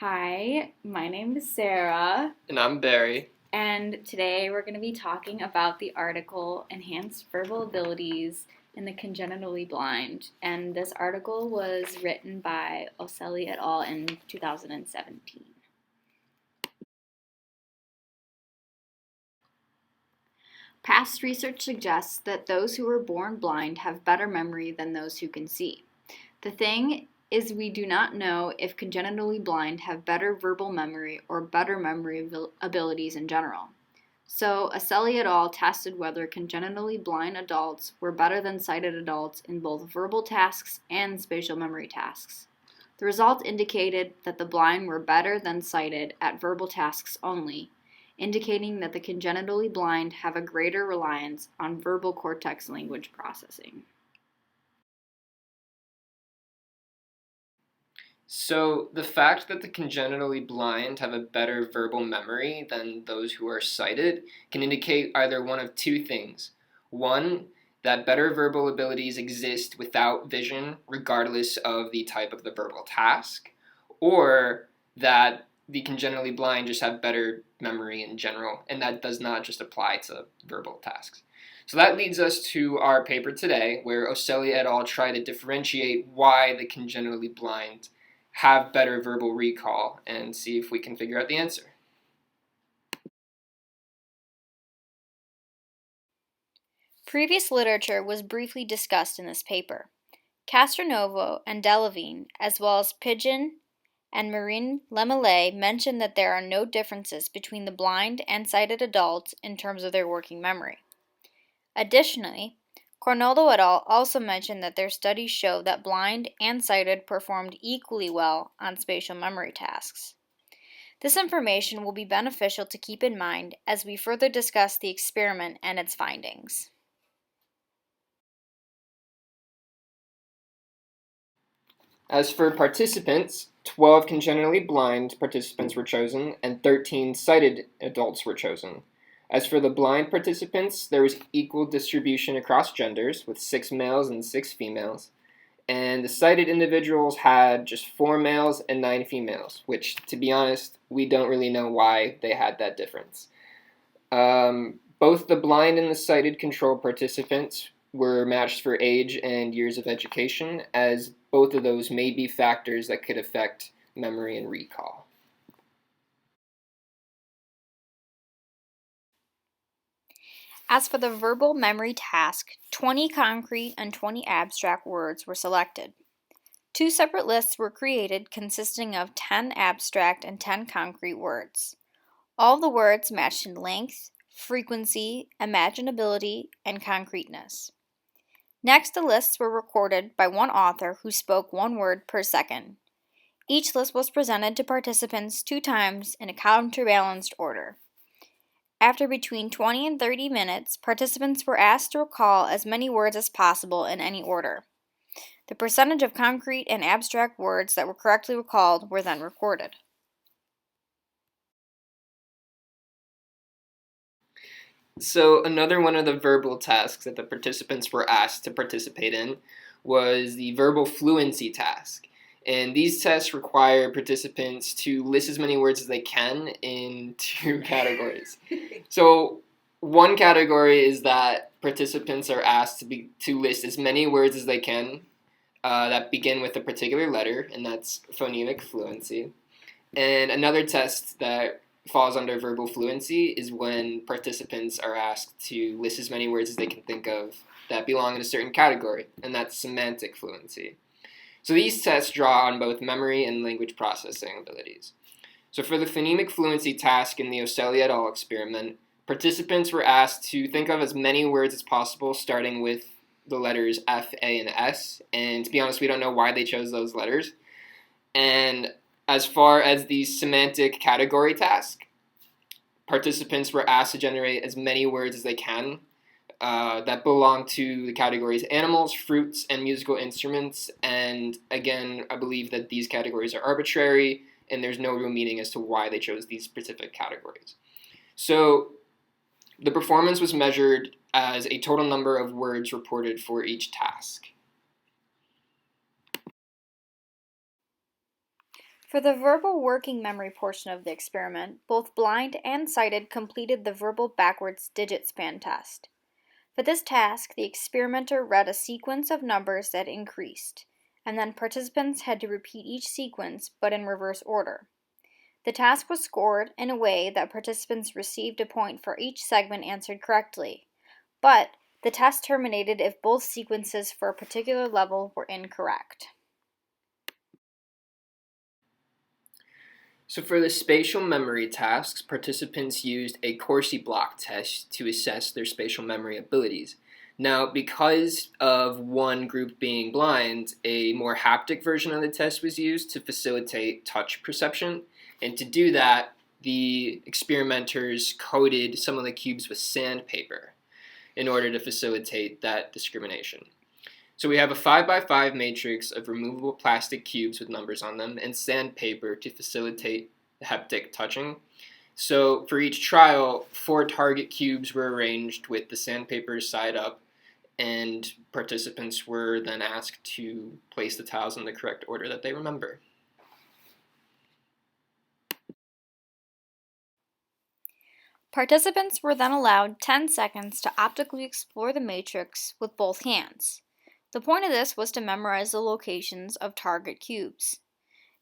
Hi, my name is Sarah, And I'm Barry. and today we're going to be talking about the article Enhanced Verbal Abilities in the Congenitally Blind. And this article was written by Occelli et al. In 2017. Past research suggests that those who were born blind have better memory than those who can see. The thing is, we do not know if congenitally blind have better verbal memory or better memory abilities in general. So, Occelli et al. Tested whether congenitally blind adults were better than sighted adults in both verbal tasks and spatial memory tasks. The results indicated that the blind were better than sighted at verbal tasks only, indicating that the congenitally blind have a greater reliance on verbal cortex language processing. So, the fact that the congenitally blind have a better verbal memory than those who are sighted can indicate either one of two things. One, that better verbal abilities exist without vision, regardless of the type of the verbal task, or that the congenitally blind just have better memory in general, and that does not just apply to verbal tasks. So that leads us to our paper today, where Occelli et al. Try to differentiate why the congenitally blind have better verbal recall and see if we can figure out the answer. Previous literature was briefly discussed in this paper. Castronovo and Delavine, as well as Pigeon and Marine Lemelay, mentioned that there are no differences between the blind and sighted adults in terms of their working memory. Additionally, Cornoldo et al. Also mentioned that their studies show that blind and sighted performed equally well on spatial memory tasks. This information will be beneficial to keep in mind as we further discuss the experiment and its findings. As for participants, 12 congenitally blind participants were chosen and 13 sighted adults were chosen. As for the blind participants, there was equal distribution across genders, with 6 males and 6 females. And the sighted individuals had just 4 males and 9 females, which, to be honest, we don't really know why they had that difference. Both the blind and the sighted control participants were matched for age and years of education, as both of those may be factors that could affect memory and recall. As for the verbal memory task, 20 concrete and 20 abstract words were selected. 2 separate lists were created consisting of 10 abstract and 10 concrete words. All the words matched in length, frequency, imaginability, and concreteness. Next, the lists were recorded by one author who spoke 1 word per second. Each list was presented to participants 2 times in a counterbalanced order. After between 20 and 30 minutes, participants were asked to recall as many words as possible in any order. The percentage of concrete and abstract words that were correctly recalled were then recorded. So another one of the verbal tasks that the participants were asked to participate in was the verbal fluency task. And these tests require participants to list as many words as they can in 2 categories. So one category is that participants are asked to list as many words as they can that begin with a particular letter, and that's phonemic fluency. And another test that falls under verbal fluency is when participants are asked to list as many words as they can think of that belong in a certain category, and that's semantic fluency. So these tests draw on both memory and language processing abilities. So for the phonemic fluency task in the Occelli et al. Experiment, participants were asked to think of as many words as possible, starting with the letters F, A, and S. And to be honest, we don't know why they chose those letters. And as far as the semantic category task, participants were asked to generate as many words as they can that belong to the categories animals, fruits, and musical instruments. And again, I believe that these categories are arbitrary, and there's no real meaning as to why they chose these specific categories. So the performance was measured as a total number of words reported for each task. For the verbal working memory portion of the experiment, both blind and sighted completed the verbal backwards digit span test. For this task, the experimenter read a sequence of numbers that increased, and then participants had to repeat each sequence but in reverse order. The task was scored in a way that participants received a point for each segment answered correctly, but the test terminated if both sequences for a particular level were incorrect. So for the spatial memory tasks, participants used a Corsi block test to assess their spatial memory abilities. Now, because of one group being blind, a more haptic version of the test was used to facilitate touch perception. And to do that, the experimenters coated some of the cubes with sandpaper in order to facilitate that discrimination. So we have a 5x5 matrix of removable plastic cubes with numbers on them and sandpaper to facilitate haptic touching. So for each trial, 4 target cubes were arranged with the sandpaper side up, and participants were then asked to place the tiles in the correct order that they remember. Participants were then allowed 10 seconds to optically explore the matrix with both hands. The point of this was to memorize the locations of target cubes.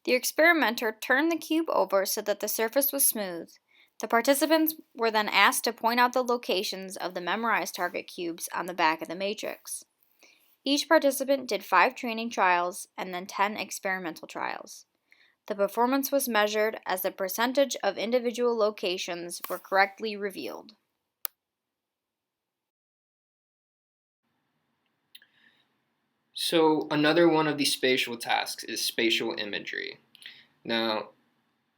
The experimenter turned the cube over so that the surface was smooth. The participants were then asked to point out the locations of the memorized target cubes on the back of the matrix. Each participant did 5 training trials and then 10 experimental trials. The performance was measured as the percentage of individual locations were correctly revealed. So another one of these spatial tasks is spatial imagery. Now,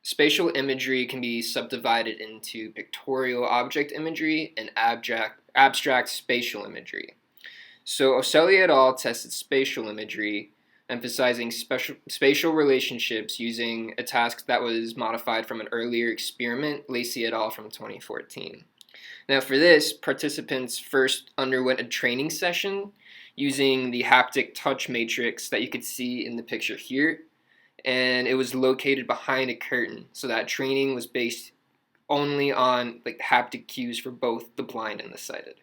spatial imagery can be subdivided into pictorial object imagery and abstract spatial imagery. So Occelli et al. Tested spatial imagery, emphasizing spatial relationships using a task that was modified from an earlier experiment, Lacey et al. From 2014. Now for this, participants first underwent a training session using the haptic touch matrix that you could see in the picture here, and it was located behind a curtain. So that training was based only on haptic cues for both the blind and the sighted.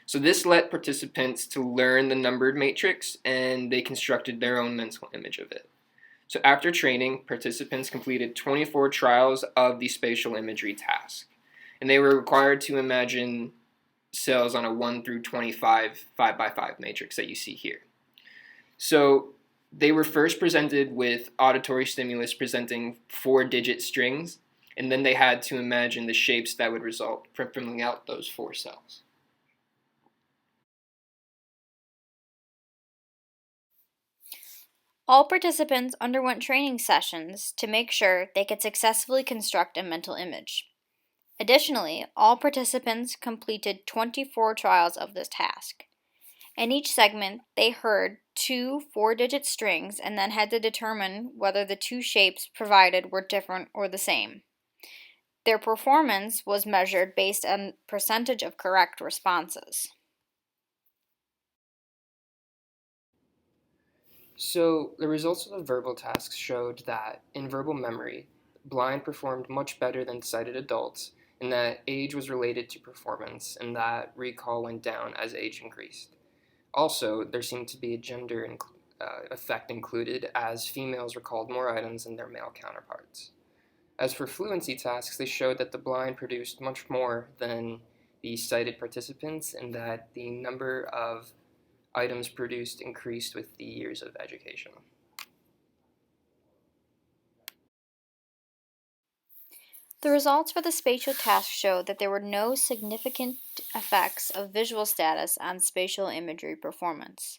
So this let participants to learn the numbered matrix, and they constructed their own mental image of it. So after training, participants completed 24 trials of the spatial imagery task, and they were required to imagine cells on a 1 through 25 5x5 matrix that you see here. So they were first presented with auditory stimulus presenting 4-digit strings, and then they had to imagine the shapes that would result from filling out those 4 cells. All participants underwent training sessions to make sure they could successfully construct a mental image. Additionally, all participants completed 24 trials of this task. In each segment, they heard 2 4-digit strings and then had to determine whether the 2 shapes provided were different or the same. Their performance was measured based on percentage of correct responses. So the results of the verbal tasks showed that in verbal memory, blind performed much better than sighted adults, and that age was related to performance, and that recall went down as age increased. Also, there seemed to be a gender effect included, as females recalled more items than their male counterparts. As for fluency tasks, they showed that the blind produced much more than the sighted participants, and that the number of items produced increased with the years of education. The results for the spatial task showed that there were no significant effects of visual status on spatial imagery performance.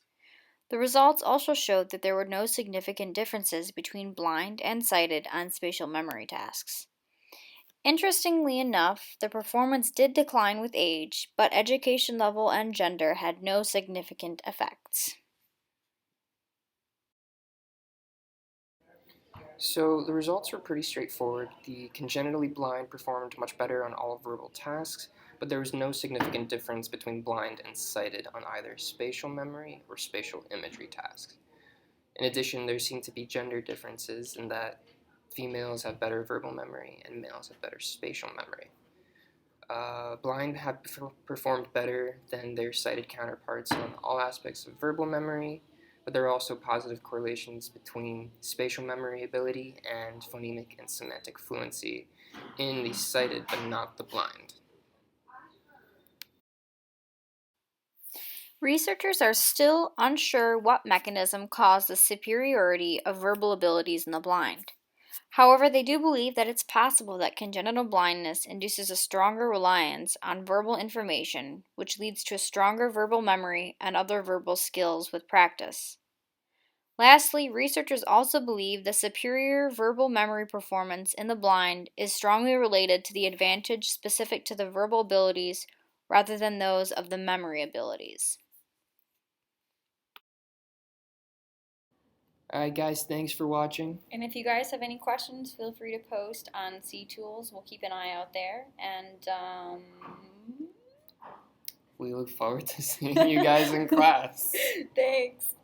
The results also showed that there were no significant differences between blind and sighted on spatial memory tasks. Interestingly enough, the performance did decline with age, but education level and gender had no significant effects. So the results were pretty straightforward. The congenitally blind performed much better on all verbal tasks, but there was no significant difference between blind and sighted on either spatial memory or spatial imagery tasks. In addition, there seemed to be gender differences in that females have better verbal memory and males have better spatial memory. Blind have performed better than their sighted counterparts on all aspects of verbal memory, but there are also positive correlations between spatial memory ability and phonemic and semantic fluency in the sighted but not the blind. Researchers are still unsure what mechanism caused the superiority of verbal abilities in the blind. However, they do believe that it's possible that congenital blindness induces a stronger reliance on verbal information, which leads to a stronger verbal memory and other verbal skills with practice. Lastly, researchers also believe the superior verbal memory performance in the blind is strongly related to the advantage specific to the verbal abilities rather than those of the memory abilities. Alright guys, thanks for watching. And if you guys have any questions, feel free to post on C-Tools. We'll keep an eye out there. And We look forward to seeing you guys in class. Thanks.